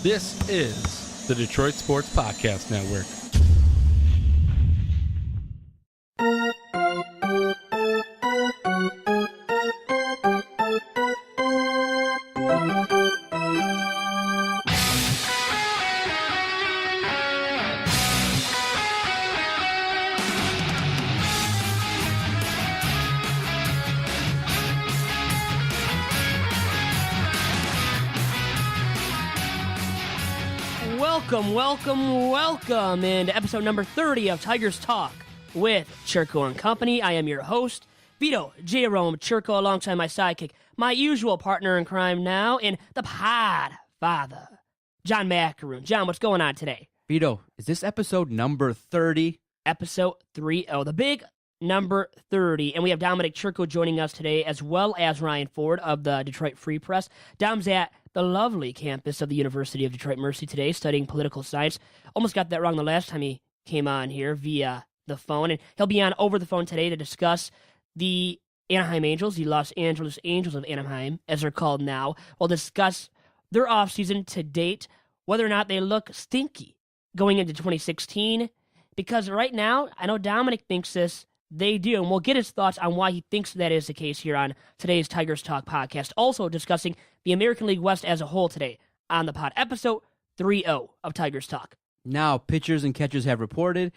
This is the Detroit Sports Podcast Network. Welcome into episode number 30 of Tigers Talk with Chirco and Company. I am your host, Vito Jerome Chirco, alongside my sidekick, my usual partner in crime now, and the pod father, John Macaroon. John, what's going on today? Vito, is this episode number 30? Episode 30, the big number 30. And we have Dominic Chirco joining us today, as well as Ryan Ford of the Detroit Free Press. Dom's at the lovely campus of the University of Detroit Mercy today, studying political science. Almost got that wrong the last time he came on here via the phone. And he'll be on over the phone today to discuss the Anaheim Angels, the Los Angeles Angels of Anaheim, as they're called now. We'll discuss their offseason to date, whether or not they look stinky going into 2016. Because right now, I know Dominic thinks this, they do, and we'll get his thoughts on why he thinks that is the case here on today's Tigers Talk podcast. Also discussing the American League West as a whole today on the pod. Episode 30 of Tigers Talk. Now, pitchers and catchers have reported.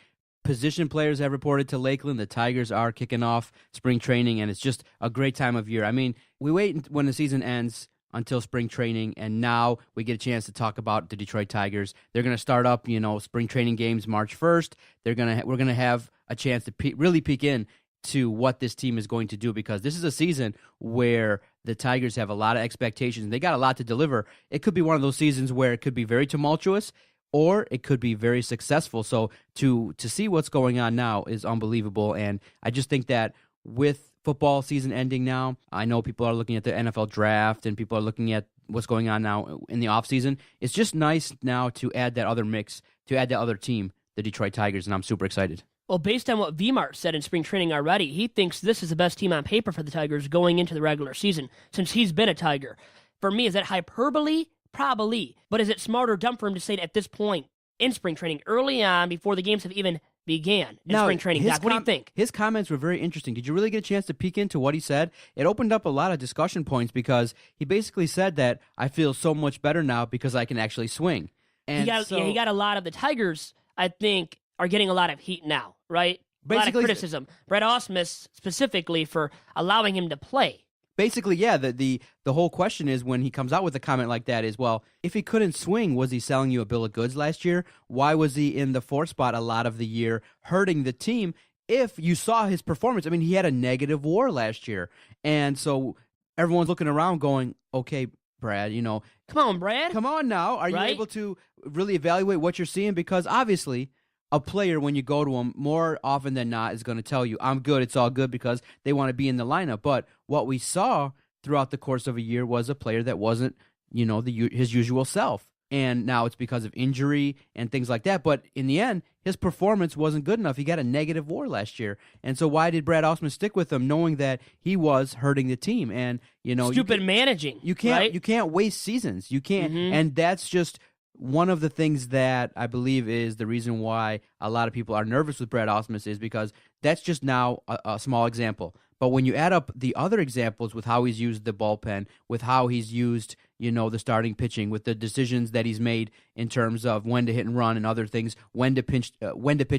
Position players have reported to Lakeland. The Tigers are kicking off spring training, and it's just a great time of year. I mean, we wait when the season ends until spring training, and now we get a chance to talk about the Detroit Tigers. They're going to start up, spring training games March 1st. We're going to have a chance to really peek in to what this team is going to do, because this is a season where the Tigers have a lot of expectations. They got a lot to deliver. It could be one of those seasons where it could be very tumultuous, or it could be very successful. So to see what's going on now is unbelievable, and I just think that with football season ending now, I know people are looking at the NFL draft and people are looking at what's going on now in the offseason. It's just nice now to add that other mix, to add that other team, the Detroit Tigers, and I'm super excited. Well, based on what VMart said in spring training already, he thinks this is the best team on paper for the Tigers going into the regular season since he's been a Tiger. For me, is that hyperbole? Probably. But is it smart or dumb for him to say it at this point in spring training, early on, before the games have even began in spring training? Doc, what do you think? His comments were very interesting. Did you really get a chance to peek into what he said? It opened up a lot of discussion points, because he basically said that I feel so much better now because I can actually swing. And he got a lot of the Tigers, I think, are getting a lot of heat now, right? A lot of criticism. Brett Ausmus specifically for allowing him to play. Basically, yeah, the whole question is, when he comes out with a comment like that, is, well, if he couldn't swing, was he selling you a bill of goods last year? Why was he in the 4th spot a lot of the year, hurting the team? If you saw his performance, I mean, he had a negative WAR last year. And so everyone's looking around going, okay, Brad, Come on, Brad. Come on now. Are you able to really evaluate what you're seeing? Because obviously, a player, when you go to him, more often than not is going to tell you, I'm good, it's all good, because they want to be in the lineup. But what we saw throughout the course of a year was a player that wasn't, his usual self. And now it's because of injury and things like that. But in the end, his performance wasn't good enough. He got a negative WAR last year. And so why did Brad Ausmus stick with him, knowing that he was hurting the team? And, managing. You can't, right? You can't waste seasons. You can't. Mm-hmm. And that's just one of the things that I believe is the reason why a lot of people are nervous with Brad Ausmus, is because that's just now a small example. But when you add up the other examples with how he's used the bullpen, with how he's used, the starting pitching, with the decisions that he's made in terms of when to hit and run and other things, when to pitch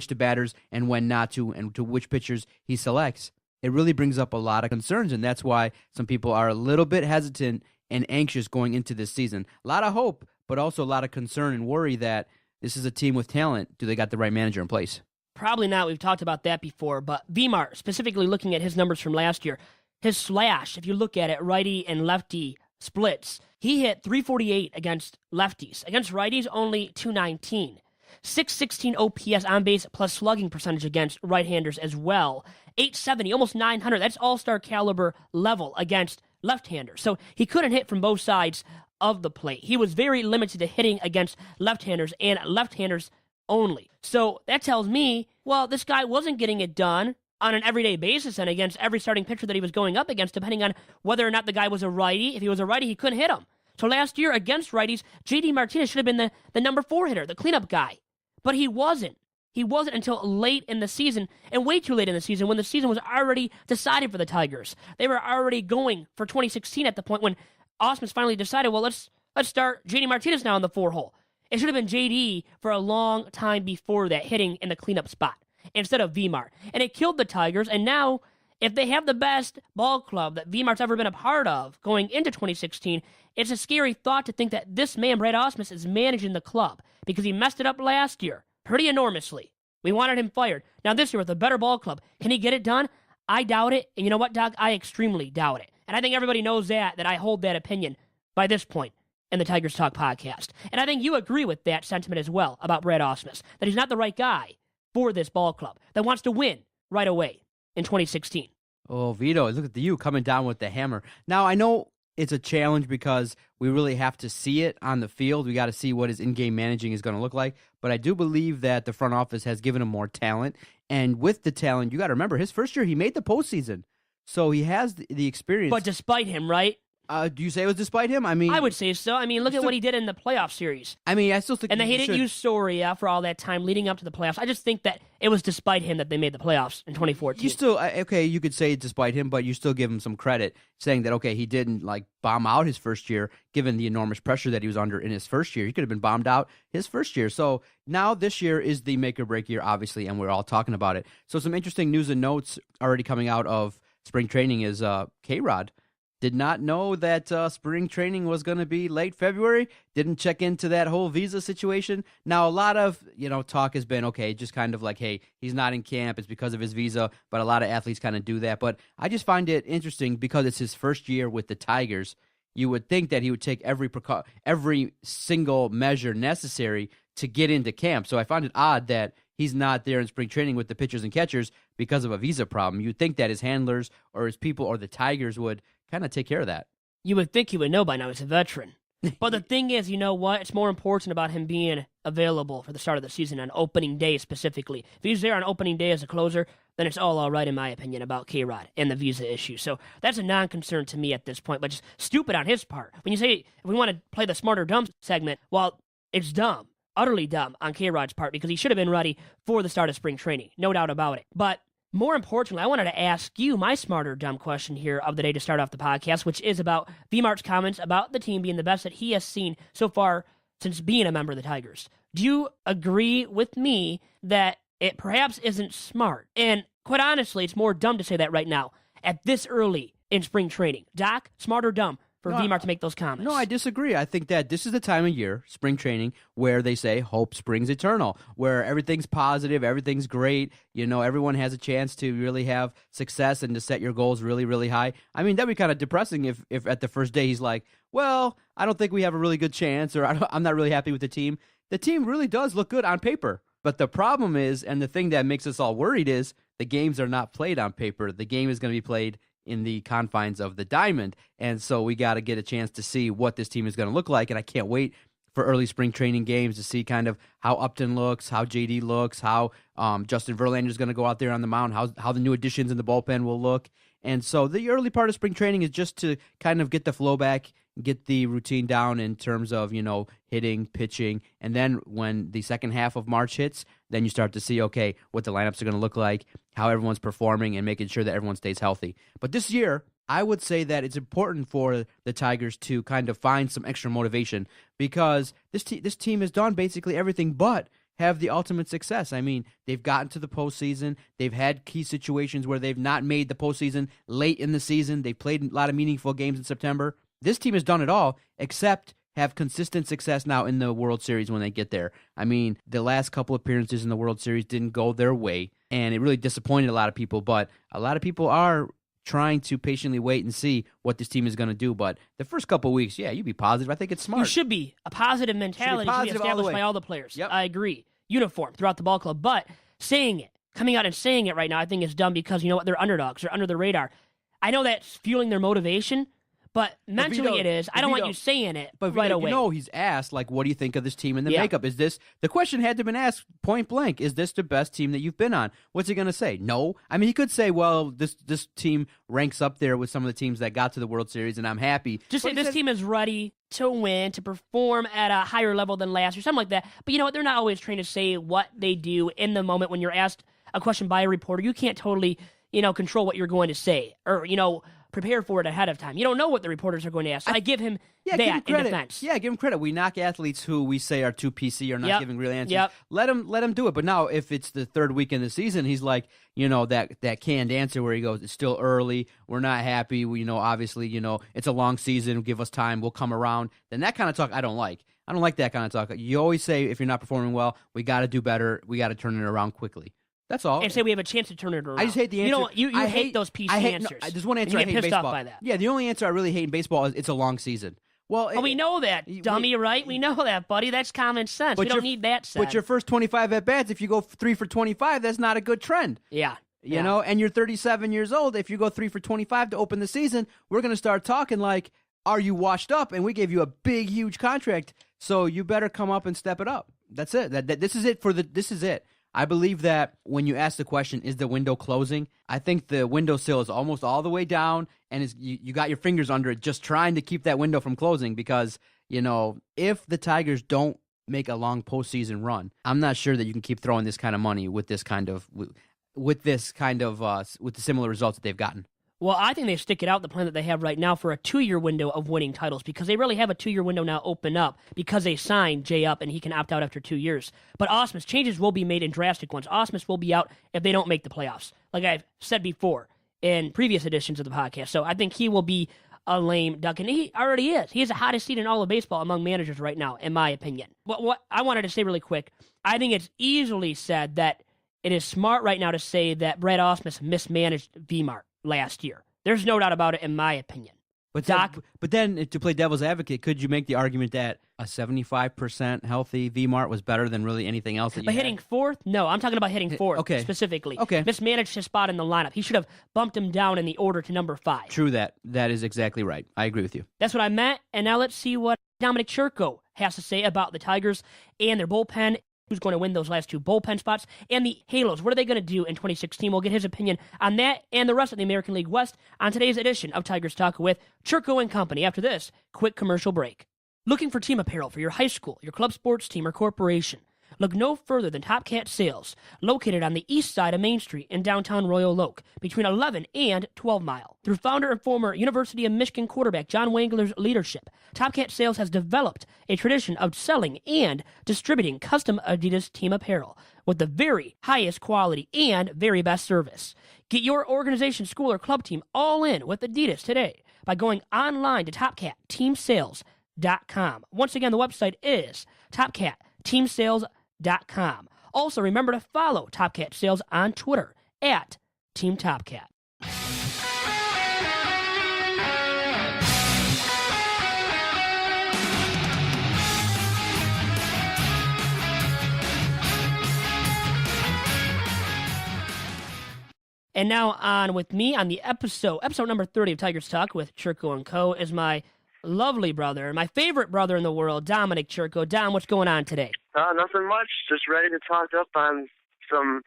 to batters and when not to, and to which pitchers he selects, it really brings up a lot of concerns. And that's why some people are a little bit hesitant and anxious going into this season. A lot of hope, but also a lot of concern and worry that this is a team with talent. Do they got the right manager in place? Probably not. We've talked about that before. But VMart, specifically looking at his numbers from last year, his slash, if you look at it, righty and lefty splits, he hit .348 against lefties. Against righties, only .219. .616 OPS on base plus slugging percentage against right-handers as well. .870, almost .900. That's all-star caliber level against left-handers. So he couldn't hit from both sides of the plate. He was very limited to hitting against left-handers and left-handers only. So that tells me, well, this guy wasn't getting it done on an everyday basis and against every starting pitcher that he was going up against, depending on whether or not the guy was a righty. If he was a righty, he couldn't hit him. So last year against righties, J.D. Martinez should have been the number 4 hitter, the cleanup guy. But he wasn't. He wasn't until late in the season, and way too late in the season when the season was already decided for the Tigers. They were already going for 2016 at the point when Ausmus finally decided, well, let's start J.D. Martinez now in the 4 hole. It should have been J.D. for a long time before that, hitting in the cleanup spot instead of Vmart. And it killed the Tigers, and now if they have the best ball club that Vmart's ever been a part of going into 2016, it's a scary thought to think that this man, Brad Ausmus, is managing the club because he messed it up last year pretty enormously. We wanted him fired. Now this year with a better ball club, can he get it done? I doubt it. And you know what, Doc? I extremely doubt it. And I think everybody knows that I hold that opinion by this point in the Tigers Talk podcast. And I think you agree with that sentiment as well about Brad Ausmus, that he's not the right guy for this ball club that wants to win right away in 2016. Oh, Vito, look at you coming down with the hammer. Now, I know it's a challenge because we really have to see it on the field. We got to see what his in-game managing is going to look like. But I do believe that the front office has given him more talent. And with the talent, you got to remember, his first year, he made the postseason. So he has the experience. But despite him, right? Do you say it was despite him? I mean, I would say so. I mean, look at what he did in the playoff series. I mean, I still think, and they didn't use Soria for all that time leading up to the playoffs. I just think that it was despite him that they made the playoffs in 2014. You still, okay, you could say it's despite him, but you still give him some credit, saying that, okay, he didn't like bomb out his first year, given the enormous pressure that he was under in his first year. He could have been bombed out his first year. So now this year is the make or break year, obviously, and we're all talking about it. So some interesting news and notes already coming out of spring training is K-Rod did not know that spring training was going to be late February. Didn't check into that whole visa situation. Now, a lot of talk has been, okay, just kind of like, hey, he's not in camp. It's because of his visa. But a lot of athletes kind of do that. But I just find it interesting because it's his first year with the Tigers. You would think that he would take every single measure necessary to get into camp. So I find it odd that he's not there in spring training with the pitchers and catchers because of a visa problem. You'd think that his handlers or his people or the Tigers would kind of take care of that. You would think he would know by now. He's a veteran. But the thing is, you know what? It's more important about him being available for the start of the season on opening day specifically. If he's there on opening day as a closer, then it's all right, in my opinion, about K-Rod and the visa issue. So that's a non-concern to me at this point, but just stupid on his part. When you say, if we want to play the smart or dumb segment, well, it's dumb. Utterly dumb on K-Rod's part because he should have been ready for the start of spring training. No doubt about it. But more importantly, I wanted to ask you my smart or dumb question here of the day to start off the podcast, which is about V-Mart's comments about the team being the best that he has seen so far since being a member of the Tigers. Do you agree with me that it perhaps isn't smart? And quite honestly, it's more dumb to say that right now at this early in spring training. Doc, smart or dumb for V-Mart to make those comments? No, I disagree. I think that this is the time of year, spring training, where they say hope springs eternal, where everything's positive, everything's great, everyone has a chance to really have success and to set your goals really, really high. I mean, that'd be kind of depressing if at the first day he's like, well, I don't think we have a really good chance, or I'm not really happy with the team. The team really does look good on paper. But the problem is, and the thing that makes us all worried is, the games are not played on paper. The game is going to be played in the confines of the diamond. And so we got to get a chance to see what this team is going to look like. And I can't wait for early spring training games to see kind of how Upton looks, how JD looks, how Justin Verlander is going to go out there on the mound, how the new additions in the bullpen will look. And so the early part of spring training is just to kind of get the flow back, get the routine down in terms of, hitting, pitching. And then when the second half of March hits, then you start to see, okay, what the lineups are going to look like, how everyone's performing, and making sure that everyone stays healthy. But this year, I would say that it's important for the Tigers to kind of find some extra motivation because this team has done basically everything but have the ultimate success. I mean, they've gotten to the postseason. They've had key situations where they've not made the postseason late in the season. They've played a lot of meaningful games in September. This team has done it all except have consistent success now in the World Series when they get there. I mean, the last couple appearances in the World Series didn't go their way, and it really disappointed a lot of people, but a lot of people are trying to patiently wait and see what this team is going to do. But the first couple of weeks, you be positive. I think it's smart. You should be. A positive mentality should be established by all the players. Yep. I agree. Uniform throughout the ball club. But saying it, coming out and saying it right now, I think is dumb because you know what? They're underdogs. They're under the radar. I know that's fueling their motivation, But mentally it is. I don't want you saying it but right away. He's asked, like, what do you think of this team and the makeup? Is this, the question had to have been asked point blank, is this the best team that you've been on? What's he going to say? No. I mean, he could say, well, this team ranks up there with some of the teams that got to the World Series, and I'm happy. Just say this team is ready to win, to perform at a higher level than last year, something like that. But you know what? They're not always trained to say what they do in the moment when you're asked a question by a reporter. You can't totally, control what you're going to say or, prepare for it ahead of time. You don't know what the reporters are going to ask. So I give him that give him credit. in defense. Yeah, give him credit. We knock athletes who we say are too PC or not giving real answers. Yep. Let him do it. But now, if it's the third week in the season, he's like, that canned answer where he goes, it's still early. We're not happy. We, obviously, it's a long season. Give us time. We'll come around. Then that kind of talk I don't like. I don't like that kind of talk. You always say, if you're not performing well, we got to do better. We got to turn it around quickly. That's all. And say we have a chance to turn it around. I just hate the answer. You hate those PC answers. No, there's one answer you I get hate in pissed baseball. off by that. Yeah, the only answer I really hate in baseball is it's a long season. Well, we know that, dummy, right? We know that, buddy. That's common sense. We don't need that said. But your first 25 at-bats, if you go 3 for 25, that's not a good trend. Yeah. You know, and you're 37 years old. If you go 3 for 25 to open the season, we're going to start talking like, are you washed up? And we gave you a big, huge contract, so you better come up and step it up. That's it. This is it this is it. I believe that when you ask the question, is the window closing? I think the windowsill is almost all the way down, and you got your fingers under it just trying to keep that window from closing because, if the Tigers don't make a long postseason run, I'm not sure that you can keep throwing this kind of money with the similar results that they've gotten. Well, I think they stick it out, the plan that they have right now, for a 2-year window of winning titles because they really have a 2-year window now open up because they signed Jay up and he can opt out after 2 years. But Ausmus, changes will be made in drastic ones. Ausmus will be out if they don't make the playoffs, like I've said before in previous editions of the podcast. So I think he will be a lame duck, and he already is. He is the hottest seat in all of baseball among managers right now, in my opinion. What I wanted to say really quick, I think it's easily said that it is smart right now to say that Brad Ausmus mismanaged VMart last year. There's no doubt about it, in my opinion. But then, to play devil's advocate, could you make the argument that a 75% healthy VMart was better than really anything else that you But had? hitting fourth? No, I'm talking about hitting fourth specifically. Okay. Mismanaged his spot in the lineup. He should have bumped him down in the order to number 5. True that. That is exactly right. I agree with you. That's what I meant, and now let's see what Dominic Chirco has to say about the Tigers and their bullpen. Who's going to win those last 2 bullpen spots, and the Halos. What are they going to do in 2016? We'll get his opinion on that and the rest of the American League West on today's edition of Tigers Talk with Chirco and Company. After this quick commercial break. Looking for team apparel for your high school, your club sports team, or corporation? Look no further than Top Cat Sales, located on the east side of Main Street in downtown Royal Oak, between 11 and 12 Mile. Through founder and former University of Michigan quarterback John Wangler's leadership, Top Cat Sales has developed a tradition of selling and distributing custom Adidas team apparel with the very highest quality and very best service. Get your organization, school, or club team all in with Adidas today by going online to TopCatTeamSales.com. Once again, the website is TopCatTeamSales.com. Also, remember to follow Top Cat Sales on Twitter at Team Top Cat. And now on with me on the episode number 30 of Tigers Talk with Chirco and Co. is my lovely brother, my favorite brother in the world, Dominic Chirco. Dom, what's going on today? Nothing much. Just ready to talk up on some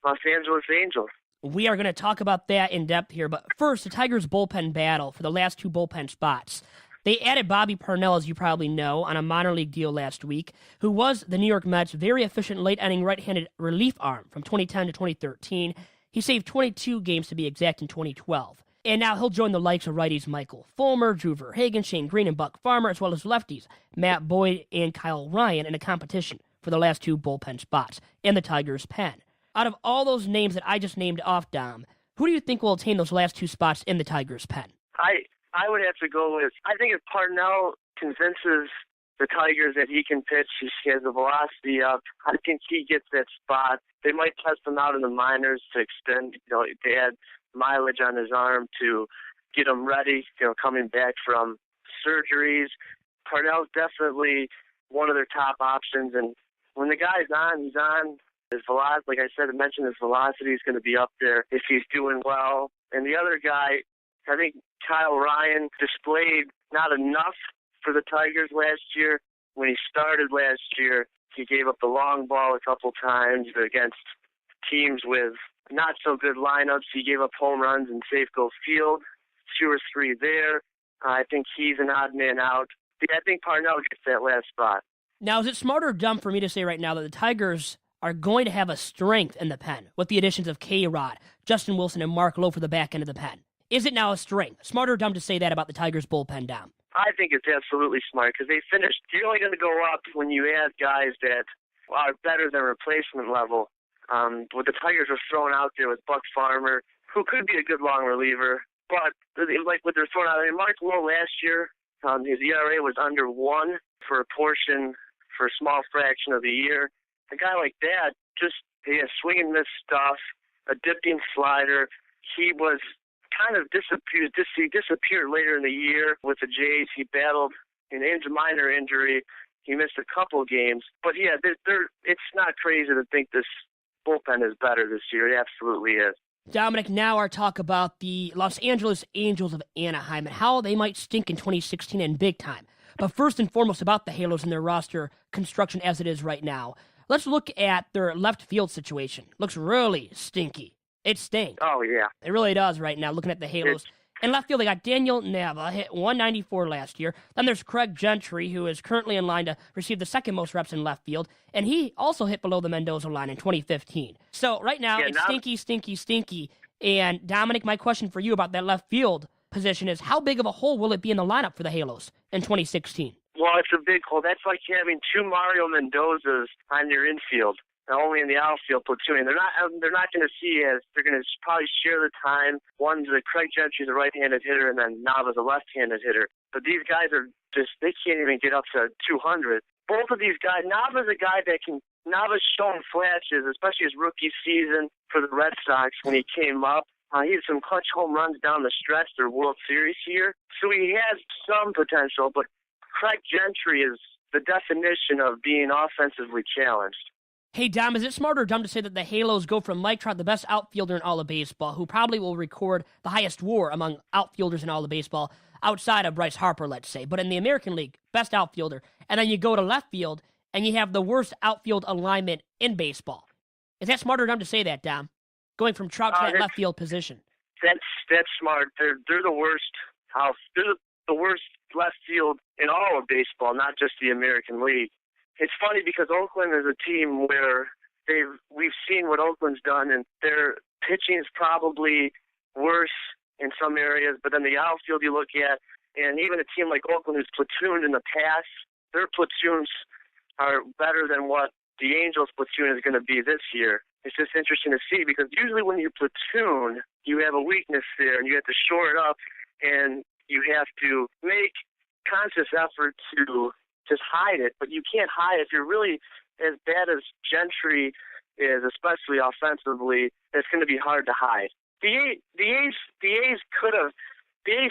Los Angeles Angels. We are going to talk about that in depth here, but first, the Tigers' bullpen battle for the last 2 bullpen spots. They added Bobby Parnell, as you probably know, on a minor league deal last week, who was the New York Mets' very efficient late-inning right-handed relief arm from 2010 to 2013. He saved 22 games to be exact in 2012. And now he'll join the likes of righties Michael Fulmer, Drew Verhagen, Shane Green, and Buck Farmer, as well as lefties Matt Boyd and Kyle Ryan in a competition for the last 2 bullpen spots in the Tigers' pen. Out of all those names that I just named off, Dom, who do you think will attain those last 2 spots in the Tigers' pen? I would have to go with, I think if Parnell convinces the Tigers that he can pitch, he has the velocity up, I think he gets that spot. They might test him out in the minors to extend, they add mileage on his arm to get him ready, coming back from surgeries. Parnell's definitely one of their top options, and when the guy's on, he's on. His velocity, like I said, I mentioned his velocity is going to be up there if he's doing well. And the other guy, I think Kyle Ryan displayed not enough for the Tigers last year. When he started last year, he gave up the long ball a couple times against teams with not so good lineups. He gave up home runs in Safeco Field, 2 or 3 there. I think he's an odd man out. I think Parnell gets that last spot. Now, is it smart or dumb for me to say right now that the Tigers are going to have a strength in the pen with the additions of K-Rod, Justin Wilson, and Mark Lowe for the back end of the pen? Is it now a strength? Smart or dumb to say that about the Tigers' bullpen, Dom? I think it's absolutely smart because they finished. You're only going to go up when you add guys that are better than replacement level. What the Tigers were throwing out there with Buck Farmer, who could be a good long reliever, but like what they're throwing out there, Mark Lowe last year, his ERA was under 1 for a small fraction of the year. A guy like that, he has swing and miss stuff, a dipping slider. He was kind of disappeared later in the year with the Jays. He battled an minor injury. He missed a couple games. But, yeah, it's not crazy to think this bullpen is better this year. It absolutely is. Dominic, now our talk about the Los Angeles Angels of Anaheim and how they might stink in 2016 and big time. But first and foremost about the Halos and their roster construction as it is right now. Let's look at their left field situation. Looks really stinky. It stinks. Oh, yeah. It really does right now, looking at the Halos. In left field, they got Daniel Nava, hit 194 last year. Then there's Craig Gentry, who is currently in line to receive the second most reps in left field. And he also hit below the Mendoza line in 2015. So right now, it's stinky. And Dominic, my question for you about that left field position is, how big of a hole will it be in the lineup for the Halos in 2016? Well, it's a big hole. That's like having 2 Mario Mendozas on your infield. Only in the outfield platooning. They're not going to see as they're going to probably share the time. One's Craig Gentry's a right-handed hitter, and then Nava's a left-handed hitter. But these guys they can't even get up to 200. Both of these guys, Nava's shown flashes, especially his rookie season for the Red Sox when he came up. He had some clutch home runs down the stretch, their World Series year. So he has some potential, but Craig Gentry is the definition of being offensively challenged. Hey, Dom, is it smart or dumb to say that the Halos go from Mike Trout, the best outfielder in all of baseball, who probably will record the highest WAR among outfielders in all of baseball, outside of Bryce Harper, let's say, but in the American League, best outfielder, and then you go to left field, and you have the worst outfield alignment in baseball? Is that smart or dumb to say that, Dom? Going from Trout to that left field position. That's smart. They're the worst They're the worst left field in all of baseball, not just the American League. It's funny because Oakland is a team where we've seen what Oakland's done, and their pitching is probably worse in some areas, but then the outfield you look at, and even a team like Oakland who's platooned in the past, their platoons are better than what the Angels platoon is going to be this year. It's just interesting to see because usually when you platoon, you have a weakness there, and you have to shore it up, and you have to make conscious effort to just hide it, but you can't hide it. If you're really as bad as Gentry is, especially offensively, it's going to be hard to hide. The A's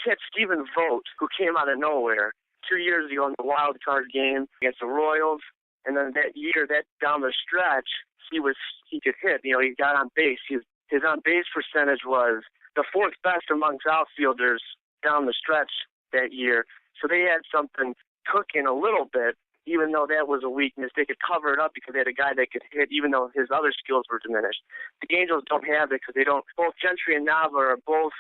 had Stephen Vogt, who came out of nowhere 2 years ago in the wild card game against the Royals, and then that year, that down the stretch, he could hit. He got on base. His on base percentage was the 4th best amongst outfielders down the stretch that year. So they had something cooking a little bit, even though that was a weakness. They could cover it up because they had a guy that could hit, even though his other skills were diminished. The Angels don't have it because both Gentry and Nava are both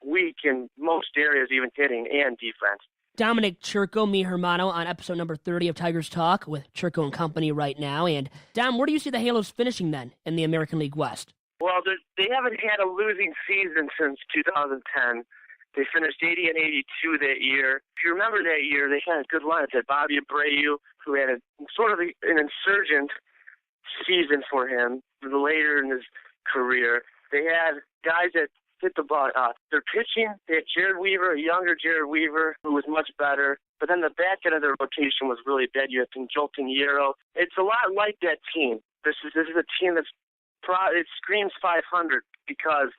weak in most areas, even hitting and defense. Dominic Chirco, me Hermano, on episode number 30 of Tigers Talk with Chirco and Company right now. And Dom, where do you see the Halos finishing then in the American League West? Well, they haven't had a losing season since 2010. They finished 80 and 82 that year. If you remember that year, they had a good line. They had Bobby Abreu, who had sort of an insurgent season for him later in his career. They had guys that hit the ball. Their pitching, they had Jared Weaver, a younger Jared Weaver, who was much better. But then the back end of their rotation was really bad. You had Joel Pinheiro. It's a lot like that team. This is a team it screams 500 because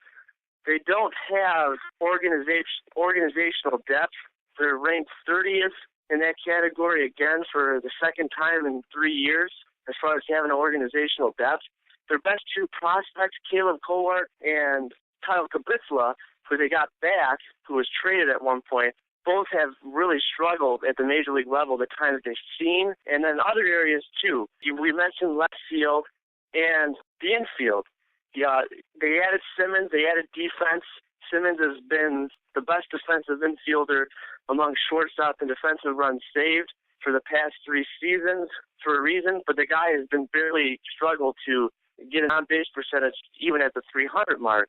they don't have organizational depth. They're ranked 30th in that category again for the second time in 3 years as far as having an organizational depth. Their best 2 prospects, Caleb Cowart and Kyle Kabitsla, who they got back, who was traded at one point, both have really struggled at the major league level the time that they've seen, and then other areas too. We mentioned left field and the infield. They added Simmons, they added defense. Simmons has been the best defensive infielder among shortstop and defensive runs saved for the past 3 seasons for a reason, but the guy has been barely struggled to get an on-base percentage even at the 300 mark.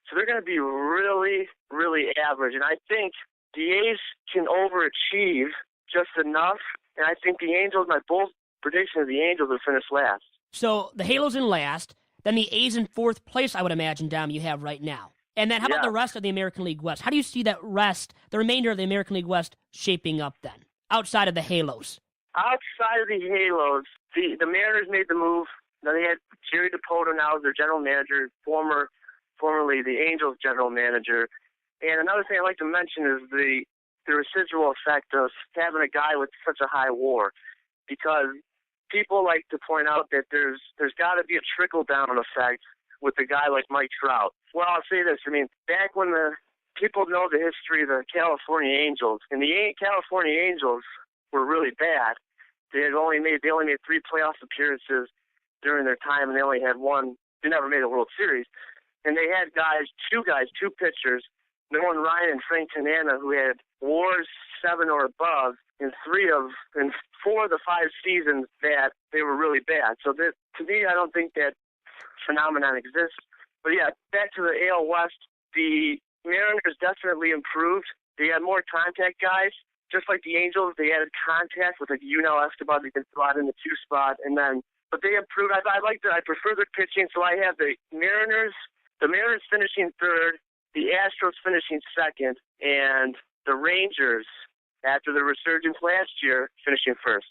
So they're going to be really, really average, and I think the A's can overachieve just enough, and I think the Angels, my bold prediction is the Angels will finish last. So the Halos in last, then the A's in 4th place, I would imagine, Dom, you have right now. And then how about the rest of the American League West? How do you see that the remainder of the American League West shaping up then, outside of the Halos? Outside of the Halos, the Mariners made the move. Now they had Jerry DePoto now as their general manager, formerly the Angels general manager. And another thing I'd like to mention is the residual effect of having a guy with such a high WAR, because people like to point out that there's got to be a trickle-down effect with a guy like Mike Trout. Well, I'll say this. I mean, back when the people know the history of the California Angels, and the California Angels were really bad. They only made 3 playoff appearances during their time, and they only had one. They never made a World Series. And they had two pitchers, Nolan Ryan and Frank Tanana, who had WARs 7 or above in 4 of the 5 seasons that they were really bad. So to me, I don't think that phenomenon exists. But yeah, back to the AL West, the Mariners definitely improved. They had more contact guys. Just like the Angels, they added contact with like Yunel Escobar. They can slot in the 2 spot, but they improved. I prefer their pitching. So I have the Mariners finishing 3rd, the Astros finishing 2nd, and the Rangers, after the resurgence last year, finishing 1st.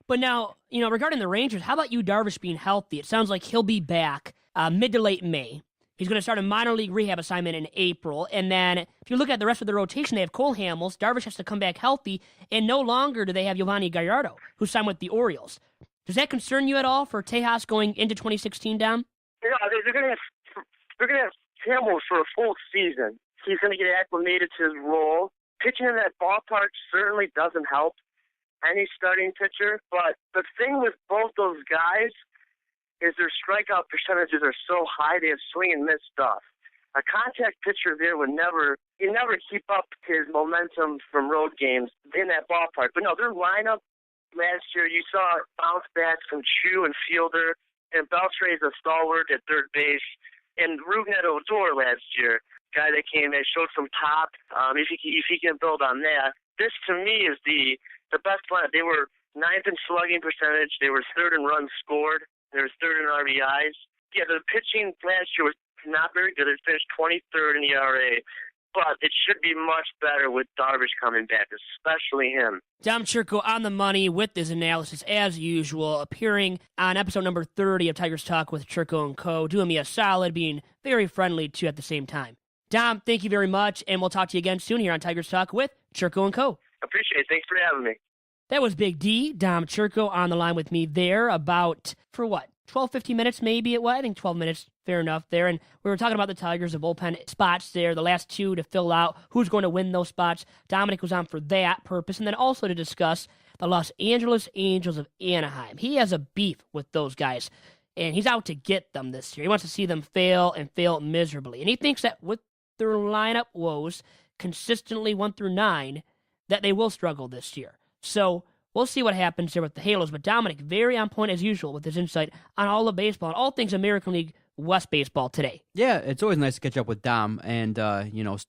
But now, regarding the Rangers, how about Yu Darvish being healthy? It sounds like he'll be back mid to late May. He's going to start a minor league rehab assignment in April. And then if you look at the rest of the rotation, they have Cole Hamels. Darvish has to come back healthy. And no longer do they have Giovanni Gallardo, who signed with the Orioles. Does that concern you at all for Tejas going into 2016, Dom? Yeah, they're going to have Hamels for a full season. He's going to get acclimated to his role. Pitching in that ballpark certainly doesn't help any starting pitcher. But the thing with both those guys is their strikeout percentages are so high, they have swing and miss stuff. A contact pitcher there would never keep up his momentum from road games in that ballpark. But no, their lineup last year, you saw bounce backs from Chu and Fielder, and Beltre's a stalwart at third base, and Rougned Odor last year, guy that came and showed some top. If he can build on that, this to me is the best lineup. They were 9th in slugging percentage. They were 3rd in runs scored. They were 3rd in RBIs. Yeah, the pitching last year was not very good. They finished 23rd in the ERA, but it should be much better with Darvish coming back, especially him. Dom Chirco on the money with his analysis, as usual, appearing on episode number 30 of Tigers Talk with Chirco & Co., doing me a solid, being very friendly, too, at the same time. Dom, thank you very much, and we'll talk to you again soon here on Tigers Talk with Chirco & Co. Appreciate it. Thanks for having me. That was Big D, Dom Chirco, on the line with me there about, 12, 15 minutes maybe it was? I think 12 minutes, fair enough there. And we were talking about the Tigers, the bullpen spots there, the last 2 to fill out, who's going to win those spots. Dominic was on for that purpose, and then also to discuss the Los Angeles Angels of Anaheim. He has a beef with those guys, and he's out to get them this year. He wants to see them fail and fail miserably. And he thinks that with their lineup woes, consistently 1 through 9, that they will struggle this year. So we'll see what happens here with the Halos. But Dominic, very on point as usual with his insight on all of baseball and all things American League West baseball today. Yeah, it's always nice to catch up with Dom. And,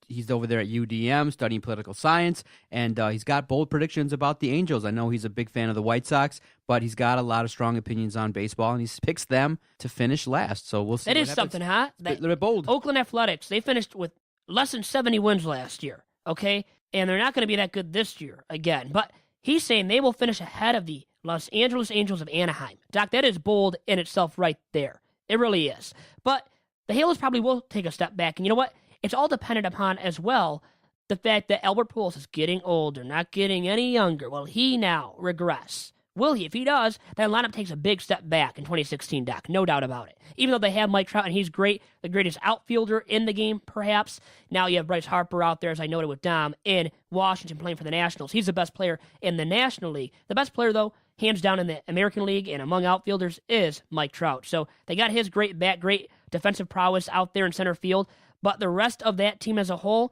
he's over there at UDM studying political science. And he's got bold predictions about the Angels. I know he's a big fan of the White Sox, but he's got a lot of strong opinions on baseball. And he picks them to finish last. So we'll see. That is something, huh? They're bold. Oakland Athletics, they finished with less than 70 wins last year, okay? And they're not going to be that good this year again. But he's saying they will finish ahead of the Los Angeles Angels of Anaheim. Doc, that is bold in itself right there. It really is. But the Halos probably will take a step back. And you know what? It's all dependent upon, as well, the fact that Albert Pujols is getting older, not getting any younger. Will he now regress? Will he? If he does, that lineup takes a big step back in 2016, Doc. No doubt about it. Even though they have Mike Trout, and he's great, the greatest outfielder in the game, perhaps. Now you have Bryce Harper out there, as I noted with Dom, in Washington playing for the Nationals. He's the best player in the National League. The best player, though, hands down in the American League and among outfielders, is Mike Trout. So they got his great bat, great defensive prowess out there in center field. But the rest of that team as a whole,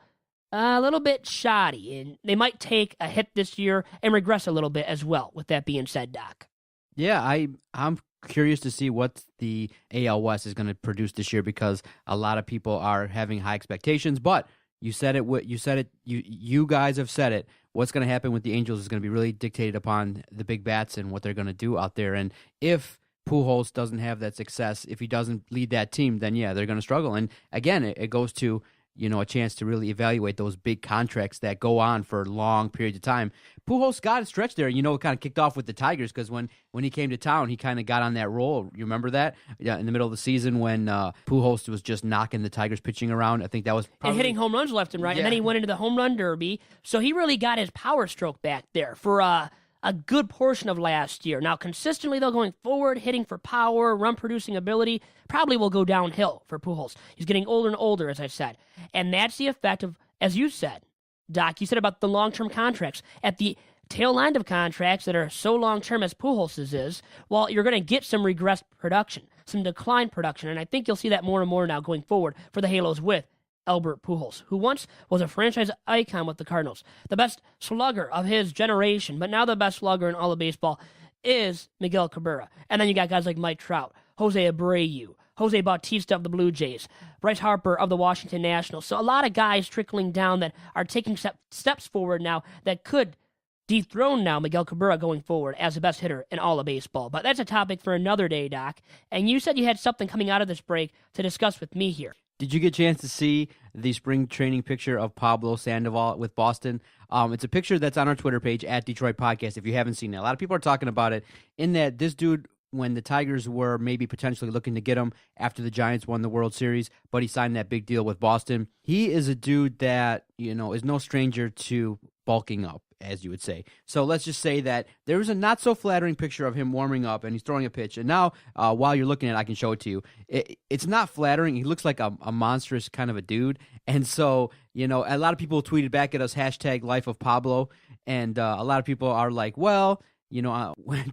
a little bit shoddy, and they might take a hit this year and regress a little bit as well, with that being said, Doc. Yeah, I'm curious to see what the AL West is going to produce this year, because a lot of people are having high expectations, but you guys have said it. What's going to happen with the Angels is going to be really dictated upon the big bats and what they're going to do out there. And if Pujols doesn't have that success, if he doesn't lead that team, then yeah, they're going to struggle. And again, it goes to a chance to really evaluate those big contracts that go on for long periods of time. Pujols got a stretch there, it kind of kicked off with the Tigers, because when he came to town, he kind of got on that roll. You remember that? Yeah, in the middle of the season when Pujols was just knocking the Tigers pitching around. I think that was probably... And hitting home runs left and right, Yeah. and then he went into the home run derby, so he really got his power stroke back there for a good portion of last year. Now, consistently, though, going forward, hitting for power, run-producing ability, probably will go downhill for Pujols. He's getting older and older, as I said. And that's the effect of, as you said, Doc, you said about the long-term contracts. At the tail end of contracts that are so long-term as Pujols's is, well, you're going to get some regressed production, some declined production, and I think you'll see that more and more now going forward for the Halos with Albert Pujols, who once was a franchise icon with the Cardinals, the best slugger of his generation, but now the best slugger in all of baseball is Miguel Cabrera. And then you got guys like Mike Trout, Jose Abreu, Jose Bautista of the Blue Jays, Bryce Harper of the Washington Nationals. So a lot of guys trickling down that are taking steps forward now that could dethrone now Miguel Cabrera going forward as the best hitter in all of baseball. But that's a topic for another day, Doc. And you said you had something coming out of this break to discuss with me here. Did you get a chance to see the spring training picture of Pablo Sandoval with Boston? It's a picture that's on our Twitter page, at Detroit Podcast, if you haven't seen it. A lot of people are talking about it, in that this dude, when the Tigers were maybe potentially looking to get him after the Giants won the World Series, but he signed that big deal with Boston. He is a dude that, is no stranger to bulking up, as you would say. So let's just say that there was a not so flattering picture of him warming up and he's throwing a pitch. And now, while you're looking at it, I can show it to you. It's not flattering. He looks like a monstrous kind of a dude. And so, a lot of people tweeted back at us, #LifeOfPablo. And a lot of people are like, well,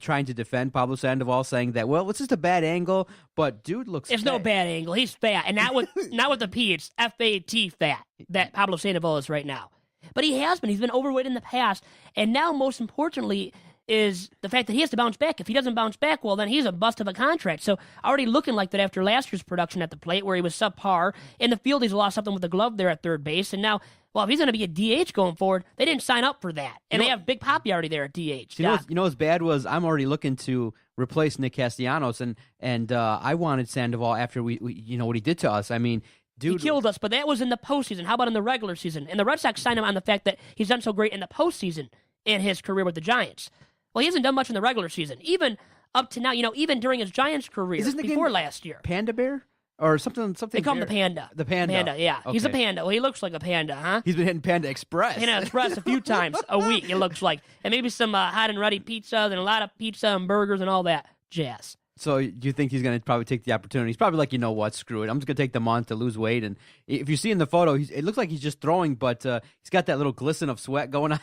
trying to defend Pablo Sandoval, saying that, well, it's just a bad angle, but dude looks It's fat. no bad angle. He's fat. And not with the P, it's F-A-T fat that Pablo Sandoval is right now. But he has been. He's been overweight in the past. And now, most importantly, is the fact that he has to bounce back. If he doesn't bounce back, well, then he's a bust of a contract. So already looking like that after last year's production at the plate, where he was subpar. In the field, he's lost something with the glove there at third base. And now, well, if he's going to be a DH going forward, they didn't sign up for that. And they have Big Papi already there at DH. You know what's bad was I'm already looking to replace Nick Castellanos, and I wanted Sandoval after we what he did to us. I mean, dude, he killed us, but that was in the postseason. How about in the regular season? And the Red Sox signed him on the fact that he's done so great in the postseason in his career with the Giants. Well, he hasn't done much in the regular season, even up to now. Even during his Giants career before last year. Panda Bear or something. They call him the Panda. The Panda. Panda, yeah. Okay. He's a panda. Well, he looks like a panda, huh? He's been hitting Panda Express. Panda Express a few times a week, it looks like. And maybe some hot and ready pizzas and a lot of pizza and burgers and all that jazz. So you think he's going to probably take the opportunity? He's probably like, you know what, screw it. I'm just going to take the month to lose weight. And if you see in the photo, it looks like he's just throwing, but he's got that little glisten of sweat going on.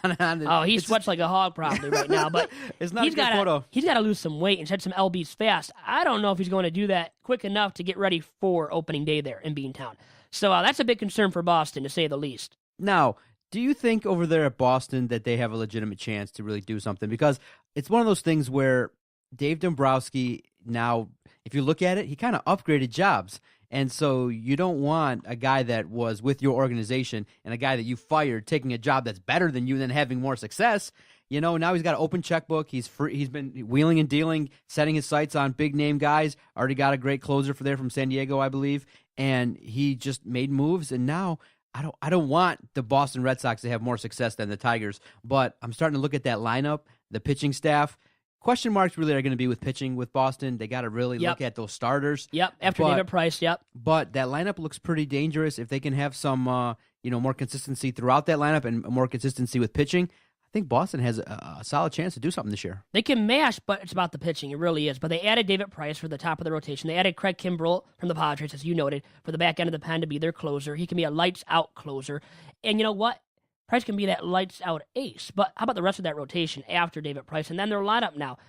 Oh, he sweats like a hog probably right now. But it's not a good photo. He's got to lose some weight and shed some lbs fast. I don't know if he's going to do that quick enough to get ready for opening day there in Beantown. So that's a big concern for Boston, to say the least. Now, do you think over there at Boston that they have a legitimate chance to really do something? Because it's one of those things where Dave Dombrowski now, if you look at it, he kind of upgraded jobs. And so you don't want a guy that was with your organization and a guy that you fired taking a job that's better than you and then having more success. Now he's got an open checkbook. He's free. He's been wheeling and dealing, setting his sights on big name guys. Already got a great closer from San Diego, I believe. And he just made moves. And now I don't want the Boston Red Sox to have more success than the Tigers. But I'm starting to look at that lineup, the pitching staff. Question marks really are going to be with pitching with Boston. They got to really look at those starters. Yep, after David Price, yep. But that lineup looks pretty dangerous. If they can have some more consistency throughout that lineup and more consistency with pitching, I think Boston has a solid chance to do something this year. They can mash, but it's about the pitching. It really is. But they added David Price for the top of the rotation. They added Craig Kimbrell from the Padres, as you noted, for the back end of the pen to be their closer. He can be a lights-out closer. And you know what? Price can be that lights-out ace. But how about the rest of that rotation after David Price? And then their lineup now.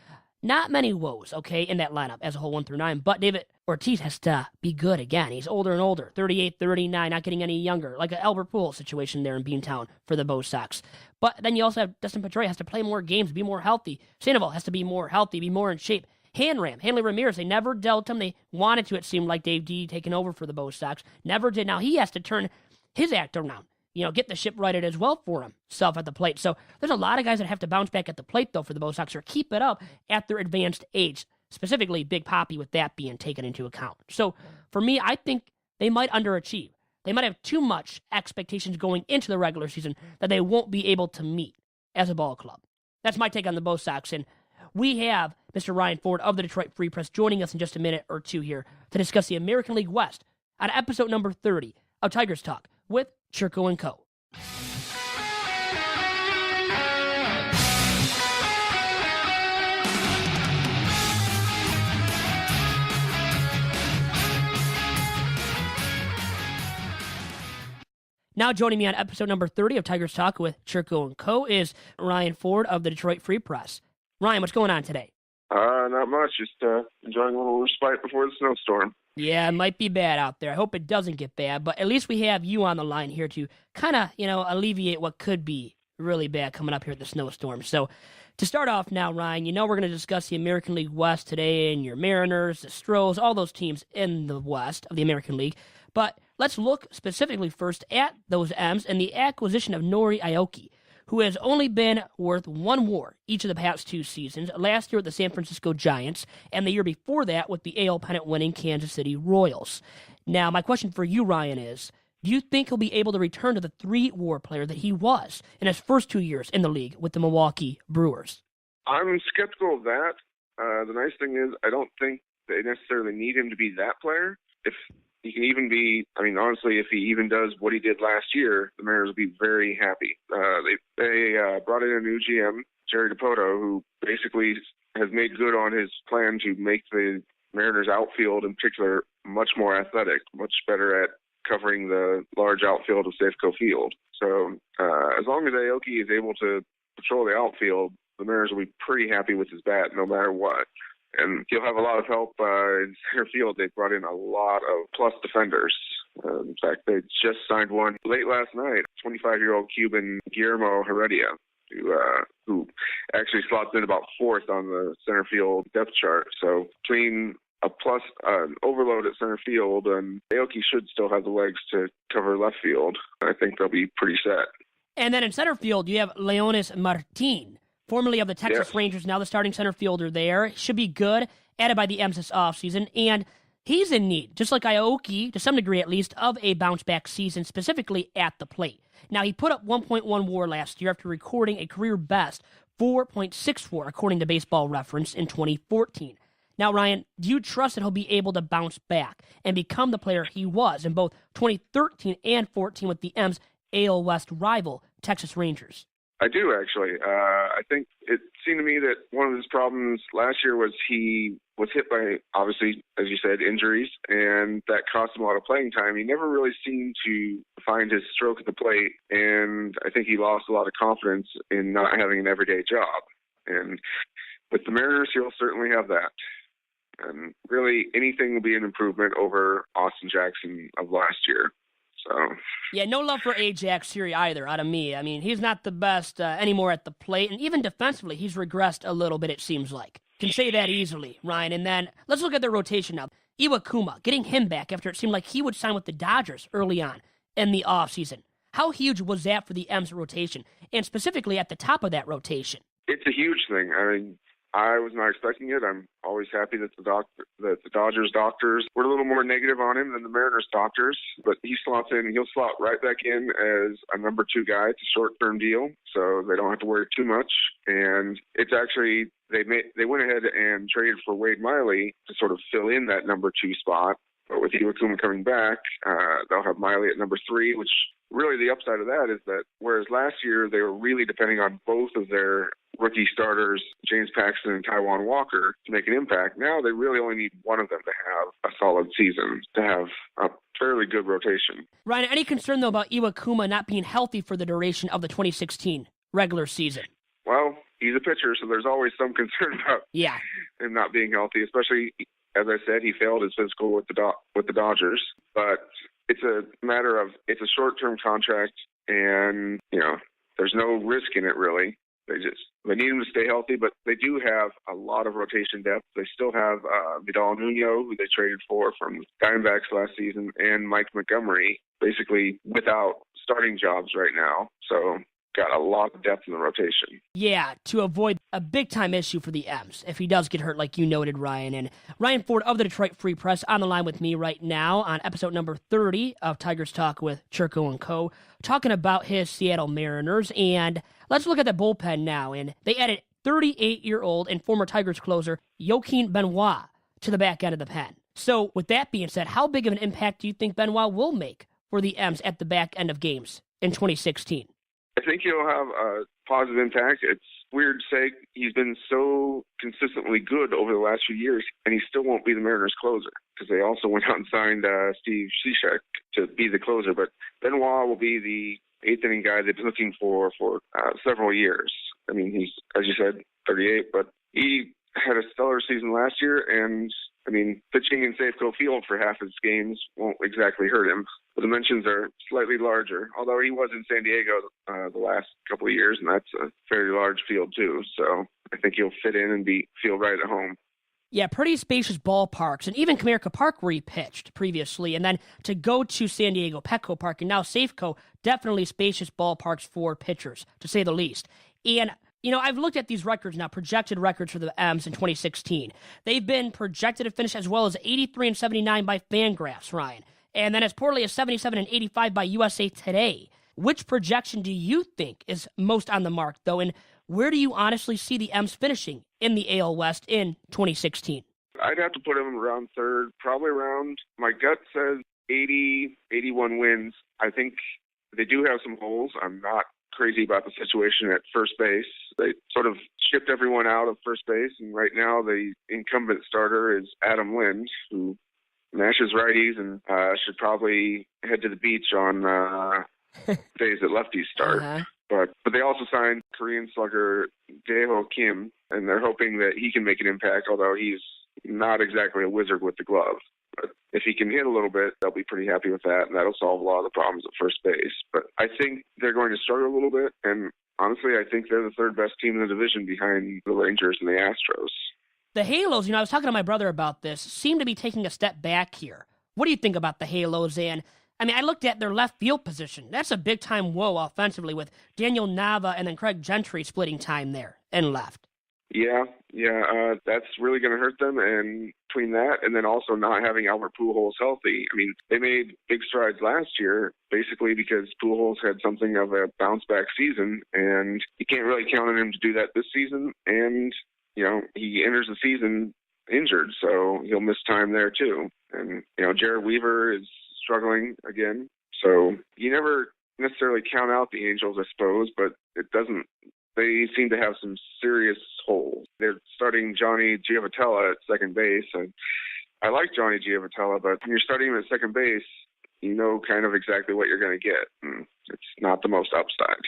Not many woes, okay, in that lineup as a whole 1 through 9. But David Ortiz has to be good again. He's older and older, 38, 39, not getting any younger, like an Albert Pujols situation there in Beantown for the Bo Sox. But then you also have Dustin Pedroia has to play more games, be more healthy. Sandoval has to be more healthy, be more in shape. Hanley Ramirez, they never dealt him. They wanted to, it seemed like Dave D taking over for the Bo Sox. Never did. Now he has to turn his act around. Get the ship righted as well for himself at the plate. So there's a lot of guys that have to bounce back at the plate, though, for the Bo Sox, or keep it up at their advanced age, specifically Big Papi with that being taken into account. So for me, I think they might underachieve. They might have too much expectations going into the regular season that they won't be able to meet as a ball club. That's my take on the Bo Sox. And we have Mr. Ryan Ford of the Detroit Free Press joining us in just a minute or two here to discuss the American League West on episode number 30 of Tigers Talk with Chirco and Co. Now joining me on episode number 30 of Tigers Talk with Chirco and Co. is Ryan Ford of the Detroit Free Press. Ryan, what's going on today? Not much. Just enjoying a little respite before the snowstorm. Yeah, it might be bad out there. I hope it doesn't get bad, but at least we have you on the line here to kind of, alleviate what could be really bad coming up here at the snowstorm. So to start off now, Ryan, we're going to discuss the American League West today and your Mariners, the Stros, all those teams in the West of the American League. But let's look specifically first at those M's and the acquisition of Nori Aoki, who has only been worth 1 WAR each of the past 2 seasons, last year with the San Francisco Giants, and the year before that with the AL pennant-winning Kansas City Royals. Now, my question for you, Ryan, is, do you think he'll be able to return to the 3 WAR player that he was in his first 2 years in the league with the Milwaukee Brewers? I'm skeptical of that. The nice thing is I don't think they necessarily need him to be that player. If he can even be, honestly, if he even does what he did last year, the Mariners will be very happy. They brought in a new GM, Jerry DiPoto, who basically has made good on his plan to make the Mariners outfield in particular much more athletic, much better at covering the large outfield of Safeco Field. So as long as Aoki is able to patrol the outfield, the Mariners will be pretty happy with his bat no matter what. And he'll have a lot of help in center field. They brought in a lot of plus defenders. In fact, they just signed one late last night, 25-year-old Cuban Guillermo Heredia, who actually slots in about 4th on the center field depth chart. So between an overload at center field, and Aoki should still have the legs to cover left field. I think they'll be pretty set. And then in center field, you have Leonis Martin, formerly of the Texas Rangers, now the starting center fielder there. Should be good, added by the M's this offseason. And he's in need, just like Aoki, to some degree at least, of a bounce-back season, specifically at the plate. Now, he put up 1.1 WAR last year after recording a career-best 4.6 WAR, according to Baseball Reference, in 2014. Now, Ryan, do you trust that he'll be able to bounce back and become the player he was in both 2013 and 14 with the M's AL West rival, Texas Rangers? I do, actually. I think it seemed to me that one of his problems last year was he was hit by, obviously, as you said, injuries, and that cost him a lot of playing time. He never really seemed to find his stroke at the plate, and I think he lost a lot of confidence in not having an everyday job. And with the Mariners, he'll certainly have that. And really, anything will be an improvement over Austin Jackson of last year. So yeah, no love for Ajax here either out of me. He's not the best anymore at the plate, and even defensively, he's regressed a little bit, it seems like. Can say that easily, Ryan. And then let's look at their rotation now. Iwakuma, getting him back after it seemed like he would sign with the Dodgers early on in the offseason. How huge was that for the M's rotation, and specifically at the top of that rotation? It's a huge thing. I was not expecting it. I'm always happy that the Dodgers doctors were a little more negative on him than the Mariners doctors. But he slots in. He'll slot right back in as a number 2 guy. It's a short-term deal, so they don't have to worry too much. And it's actually they went ahead and traded for Wade Miley to sort of fill in that number 2 spot. But with Iwakuma coming back, they'll have Miley at number 3, which really the upside of that is that whereas last year they were really depending on both of their rookie starters, James Paxton and Taiwan Walker, to make an impact, now they really only need one of them to have a solid season, to have a fairly good rotation. Ryan, any concern, though, about Iwakuma not being healthy for the duration of the 2016 regular season? Well, he's a pitcher, so there's always some concern about him not being healthy, especially, as I said, he failed his physical with the Dodgers. But it's a matter of, it's a short-term contract, and, there's no risk in it, really. They need him to stay healthy, but they do have a lot of rotation depth. They still have Vidal Nuno, who they traded for from Diamondbacks last season, and Mike Montgomery, basically without starting jobs right now. So got a lot of depth in the rotation. Yeah, to avoid a big-time issue for the M's if he does get hurt, like you noted, Ryan. And Ryan Ford of the Detroit Free Press on the line with me right now on episode number 30 of Tigers Talk with Chirco and Co., talking about his Seattle Mariners. And let's look at the bullpen now. And they added 38-year-old and former Tigers closer Joaquin Benoit to the back end of the pen. So with that being said, how big of an impact do you think Benoit will make for the M's at the back end of games in 2016? I think he'll have a positive impact. It's weird to say he's been so consistently good over the last few years, and he still won't be the Mariners' closer because they also went out and signed Steve Cishek to be the closer. But Benoit will be the eighth-inning guy they've been looking for several years. I mean, he's, as you said, 38, but he had a stellar season last year, and pitching in Safeco Field for half his games won't exactly hurt him. The dimensions are slightly larger, although he was in San Diego the last couple of years, and that's a fairly large field too. So I think he'll fit in and feel right at home. Yeah, pretty spacious ballparks, and even Comerica Park where he pitched previously, and then to go to San Diego Petco Park and now Safeco, definitely spacious ballparks for pitchers, to say the least. And I've looked at these records now, projected records for the M's in 2016. They've been projected to finish as well as 83 and 79 by Fangraphs, Ryan, and then as poorly as 77 and 85 by USA Today. Which projection do you think is most on the mark, though, and where do you honestly see the M's finishing in the AL West in 2016? I'd have to put them around third, probably around, my gut says 80, 81 wins. I think they do have some holes. I'm not crazy about the situation at first base. They sort of shipped everyone out of first base, and right now the incumbent starter is Adam Lind, who mashes righties and should probably head to the beach on days that lefties start. Uh-huh. But they also signed Korean slugger Daeho Kim, and they're hoping that he can make an impact, although he's not exactly a wizard with the glove. But if he can hit a little bit, they'll be pretty happy with that, and that'll solve a lot of the problems at first base. But I think they're going to struggle a little bit, and honestly, I think they're the third best team in the division behind the Rangers and the Astros. The Halos, I was talking to my brother about this, seem to be taking a step back here. What do you think about the Halos? And I looked at their left field position. That's a big-time woe offensively with Daniel Nava and then Craig Gentry splitting time there and left. Yeah, that's really going to hurt them. And between that and then also not having Albert Pujols healthy, they made big strides last year basically because Pujols had something of a bounce-back season, and you can't really count on him to do that this season. And, he enters the season injured, so he'll miss time there too. And, Jared Weaver is struggling again. So you never necessarily count out the Angels, I suppose, but they seem to have some serious holes. They're starting Johnny Giavotella at second base, and I like Johnny Giavotella, but when you're starting him at second base, you know kind of exactly what you're going to get. And it's not the most upside.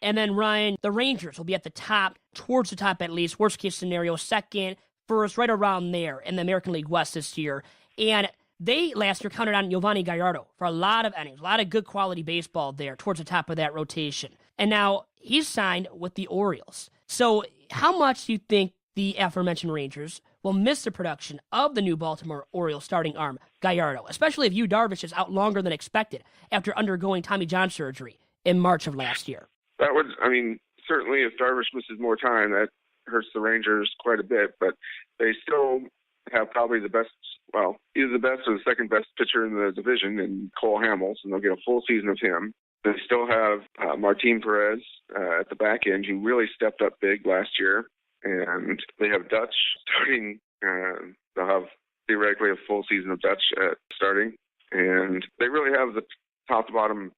And then, Ryan, the Rangers will be at the top, towards the top at least, worst case scenario, second, first, right around there in the American League West this year. And they last year counted on Giovanni Gallardo for a lot of innings, a lot of good quality baseball there towards the top of that rotation. And now he's signed with the Orioles. So how much do you think the aforementioned Rangers will miss the production of the new Baltimore Orioles starting arm, Gallardo, especially if Yu Darvish is out longer than expected after undergoing Tommy John surgery in March of last year? That would, certainly if Darvish misses more time, that hurts the Rangers quite a bit, but they still have probably the best, either the best or the second best pitcher in the division in Cole Hamels, and they'll get a full season of him. They still have Martin Perez at the back end, who really stepped up big last year, and they have Dutch starting. They'll have theoretically a full season of Dutch starting, and they really have the top to bottom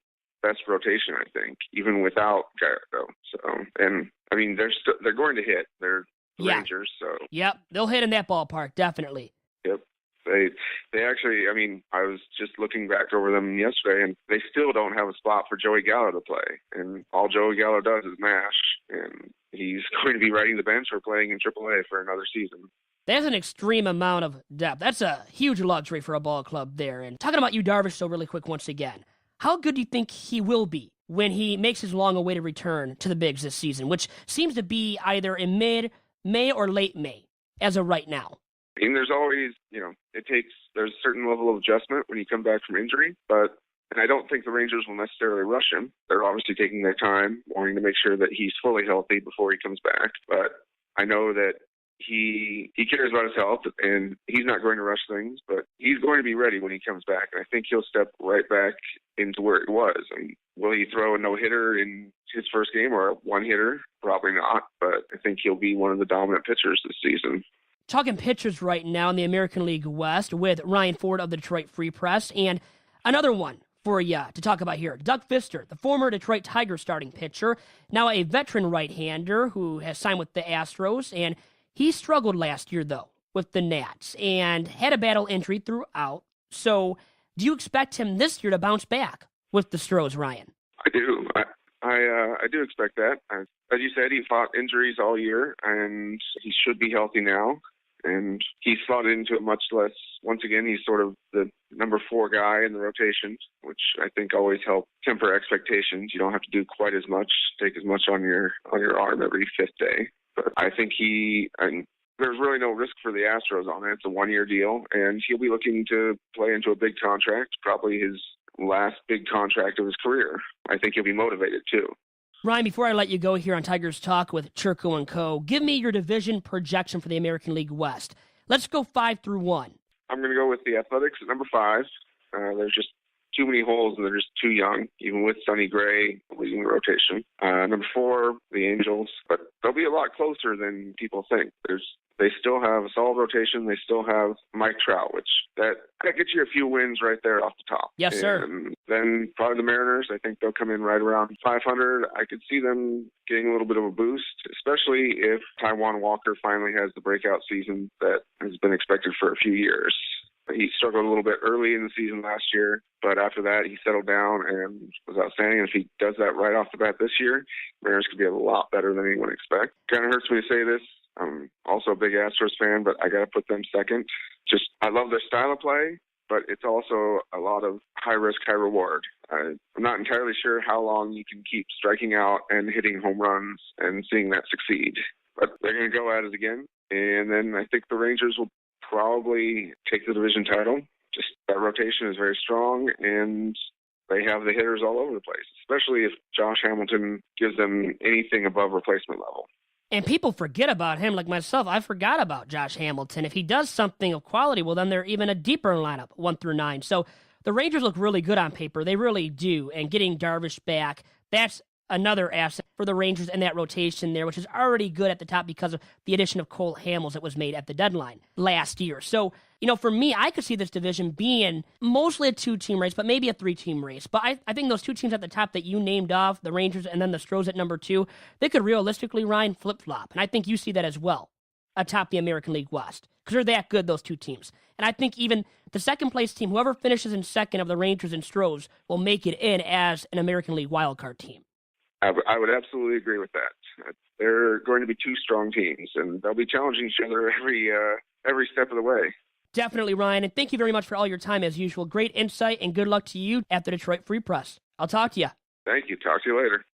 best rotation, I think, even without Chirco. So, and I mean, they're going to hit. They're the Rangers, so. Yep, they'll hit in that ballpark, definitely. Yep. They actually, I mean, I was just looking back over them yesterday, and they still don't have a spot for Joey Gallo to play. And all Joey Gallo does is mash, and he's going to be riding the bench or playing in AAA for another season. That's an extreme amount of depth. That's a huge luxury for a ball club there. And talking about Yu Darvish so really quick once again, how good do you think he will be when he makes his long-awaited return to the bigs this season, which seems to be either in mid-May or late May as of right now? I mean, there's always, there's a certain level of adjustment when you come back from injury, and I don't think the Rangers will necessarily rush him. They're obviously taking their time, wanting to make sure that he's fully healthy before he comes back. But I know that he cares about his health, and he's not going to rush things, but he's going to be ready when he comes back. And I think he'll step right back into where he was. I mean, will he throw a no-hitter in his first game or a one-hitter? Probably not, but I think he'll be one of the dominant pitchers this season. Talking pitchers right now in the American League West with Ryan Ford of the Detroit Free Press, and another one for you to talk about here. Doug Fister, the former Detroit Tigers starting pitcher, now a veteran right-hander who has signed with the Astros, and he struggled last year, though, with the Nats, and had a battle injury throughout. So do you expect him this year to bounce back with the Stros, Ryan? I do. I do expect that. As you said, he fought injuries all year, and he should be healthy now. And he's slotted into a much less, once again, he's sort of the number 4 guy in the rotation, which I think always helps temper expectations. You don't have to do quite as much, take as much on your arm every 5th day. But I think there's really no risk for the Astros on it. It's a 1-year deal, and he'll be looking to play into a big contract, probably his last big contract of his career. I think he'll be motivated, too. Ryan, before I let you go here on Tigers Talk with Chirco and Co., give me your division projection for the American League West. Let's go 5 through 1. I'm going to go with the Athletics at number 5. There's just too many holes, and they're just too young, even with Sonny Gray leading the rotation. Number 4, the Angels, but they'll be a lot closer than people think. They still have a solid rotation. They still have Mike Trout, which that gets you a few wins right there off the top. Yes, sir. And then probably the Mariners. I think they'll come in right around 500. I could see them getting a little bit of a boost, especially if Taijuan Walker finally has the breakout season that has been expected for a few years. He struggled a little bit early in the season last year, but after that, he settled down and was outstanding. And if he does that right off the bat this year, Mariners could be a lot better than anyone expects. Kind of hurts me to say this. I'm also a big Astros fan, but I got to put them second. I love their style of play, but it's also a lot of high risk, high reward. I'm not entirely sure how long you can keep striking out and hitting home runs and seeing that succeed. But they're going to go at it again. And then I think the Rangers will probably take the division title. Just that rotation is very strong, and they have the hitters all over the place, especially if Josh Hamilton gives them anything above replacement level. And people forget about him, like myself. I forgot about Josh Hamilton. If he does something of quality, well, then they're even a deeper lineup, 1 through 9. So the Rangers look really good on paper. They really do. And getting Darvish back, that's another asset for the Rangers in that rotation there, which is already good at the top because of the addition of Cole Hamels that was made at the deadline last year. So, for me, I could see this division being mostly a 2-team race, but maybe a 3-team race. But I think those 2 teams at the top that you named off, the Rangers and then the Stros at number 2, they could realistically, Ryan, flip-flop. And I think you see that as well atop the American League West because they're that good, those 2 teams. And I think even the second-place team, whoever finishes in second of the Rangers and Stros, will make it in as an American League wildcard team. I would absolutely agree with that. They're going to be 2 strong teams, and they'll be challenging each other every step of the way. Definitely, Ryan, and thank you very much for all your time as usual. Great insight, and good luck to you at the Detroit Free Press. I'll talk to you. Thank you. Talk to you later.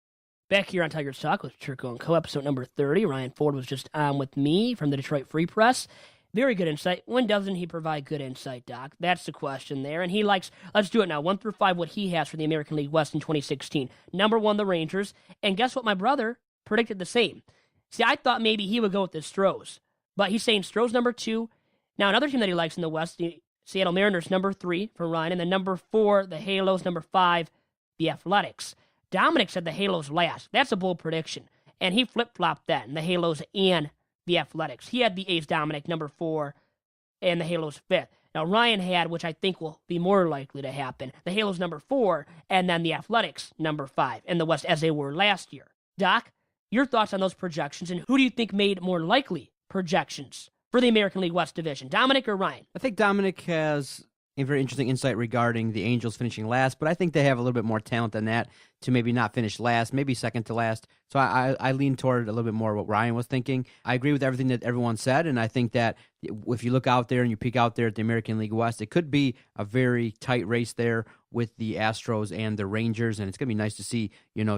Back here on Tigers Talk with Chirco and Co., episode number 30. Ryan Ford was just on with me from the Detroit Free Press. Very good insight. When doesn't he provide good insight, Doc? That's the question there. And he likes, let's do it now, 1 through 5, what he has for the American League West in 2016. Number 1, the Rangers. And guess what? My brother predicted the same. See, I thought maybe he would go with the Stros. But he's saying Stros number 2. Now, another team that he likes in the West, the Seattle Mariners, number 3 for Ryan. And then number 4, the Halos. Number 5, the Athletics. Dominic said the Halos last. That's a bold prediction. And he flip-flopped that, and the Halos and the Athletics. He had the A's Dominic, number 4, and the Halos 5th. Now, Ryan had, which I think will be more likely to happen, the Halos number 4, and then the Athletics number 5 in the West as they were last year. Doc, your thoughts on those projections, and who do you think made more likely projections for the American League West division, Dominic or Ryan? I think Dominic has a very interesting insight regarding the Angels finishing last, but I think they have a little bit more talent than that to maybe not finish last, maybe second to last. So I lean toward a little bit more what Ryan was thinking. I agree with everything that everyone said, and I think that if you look out there and you peek out there at the American League West, it could be a very tight race there with the Astros and the Rangers, and it's going to be nice to see,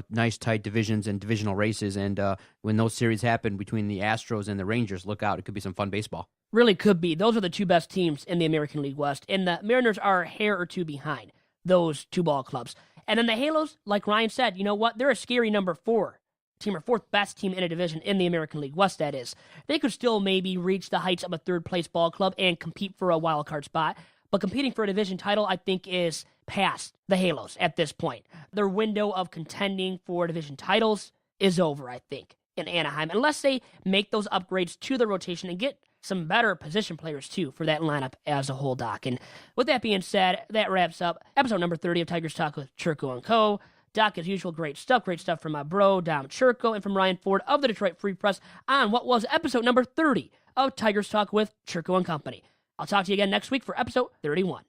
nice tight divisions and divisional races. And when those series happen between the Astros and the Rangers, look out. It could be some fun baseball. Really could be. Those are the two best teams in the American League West, and the Mariners are a hair or two behind those two ball clubs. And then the Halos, like Ryan said, you know what? They're a scary number 4 team, or 4th best team in a division in the American League West, that is. They could still maybe reach the heights of a third-place ball club and compete for a wild card spot, but competing for a division title, I think, is past the Halos at this point. Their window of contending for division titles is over, I think, in Anaheim, unless they make those upgrades to the rotation and get some better position players, too, for that lineup as a whole, Doc. And with that being said, that wraps up episode number 30 of Tigers Talk with Chirco and Co. Doc, as usual, great stuff from my bro, Dom Chirco, and from Ryan Ford of the Detroit Free Press on what was episode number 30 of Tigers Talk with Chirco and Company. I'll talk to you again next week for episode 31.